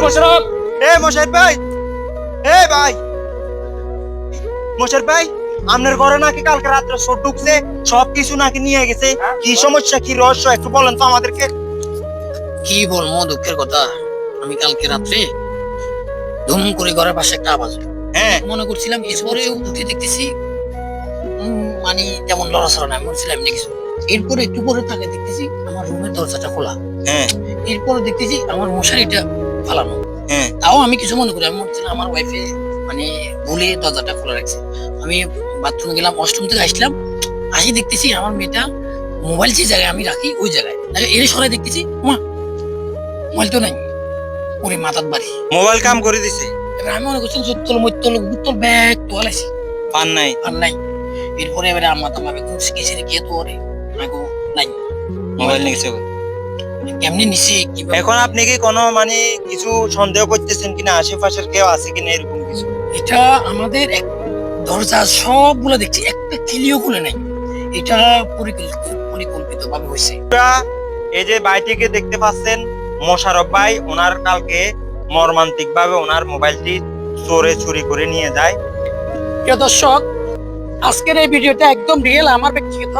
মোশাররফ, মোশাররফ ভাই, ভাই মোশাররফ ভাই, আপনার ঘরে নাকি কালকে রাত্রে চোর ঢুকছে, সবকিছু নাকি নিয়ে গেছে। কি সমস্যা, কি রহস্য একটু বলেন তো আমাদেরকে। কি বলবো দুঃখের কথা। আমি কালকে রাত্রে ধুম করে ঘরের পাশে একটা আওয়াজ হলো। হ্যাঁ, মনে করছিলাম এরপরে উঠে দেখতেছি মানে তেমন লড়াচড়া নাই, মনে ছিলাম এমনি কিছু। এরপরে একটু পরে তাকে দেখতেছি আমার রুমের দরজাটা খোলা। হ্যাঁ, এরপরে দেখতেছি আমার মশারিটা ফালানো। হ্যাঁ, তাও আমি কিছু মনে করি, আমি মনে হচ্ছিল আমার ওয়াইফে মানে ভুলে দরজাটা খোলা রাখছে। আমি বাথরুমে গেলাম, ওয়াশরুম থেকে আসলাম, আসি দেখতেছি আমার মেয়েটা মোবাইল যে জায়গায় আমি রাখি ওই জায়গায় এর সরাই দেখতেছি মা মোবাইল তো নাই। ওরে মাথার বাড়ি, মোবাইল কাম করে দিছে। এবার আমি মনে করছি সুত্তল মৈতল বুত্তল ব্যাগ তো হালাইছি, পান নাই। আর নাই। এরপরে এবারে আম্মা তাম্মা বেগুন শিখেছি কে তো ওরে নাই, মোবাইল নিয়েছে। কেমনি নিছে কি এখন আপনি কি কোনো মানে কিছু সন্দেহ করতেছেন কিনা, আশেপাশের কেউ আছে কিনা এরকম কিছু? এটা আমাদের দরজা সবগুলো দেখছি, একটা কিলিও খুলে নাই। এটা পরিকল্পিত ভাবে হয়েছে। এই যে ভাইটিকে দেখতে পাচ্ছেন, মোশাররফ ভাই, ওনার কালকে মর্মান্তিক ভাবে ওনার মোবাইলটি চোরে চুরি করে নিয়ে যায়। প্রিয় দর্শক, আজকের এই ভিডিওটা একদম রিয়েল, আমার ব্যক্তিগত।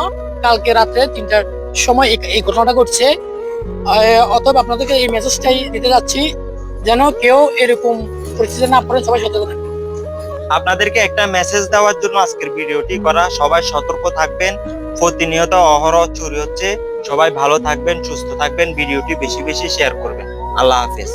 কালকে রাত্রে 3টার সময় এই ঘটনাটা ঘটছে। অতএব আপনাদেরকে এই মেসেজটাই দিতে যাচ্ছি, যেন কেউ এরকম পরিস্থিতি না পড়ে, সবাই সতর্ক থাকবে। আপনাদেরকে একটা মেসেজ দেওয়ার জন্য আজকের ভিডিওটি করা। সবাই সতর্ক থাকবেন, প্রতিনিয়ত অহরহ চুরি হচ্ছে। সবাই ভালো থাকবেন, সুস্থ থাকবেন, ভিডিওটি বেশি বেশি শেয়ার করবেন। আল্লাহ হাফেজ।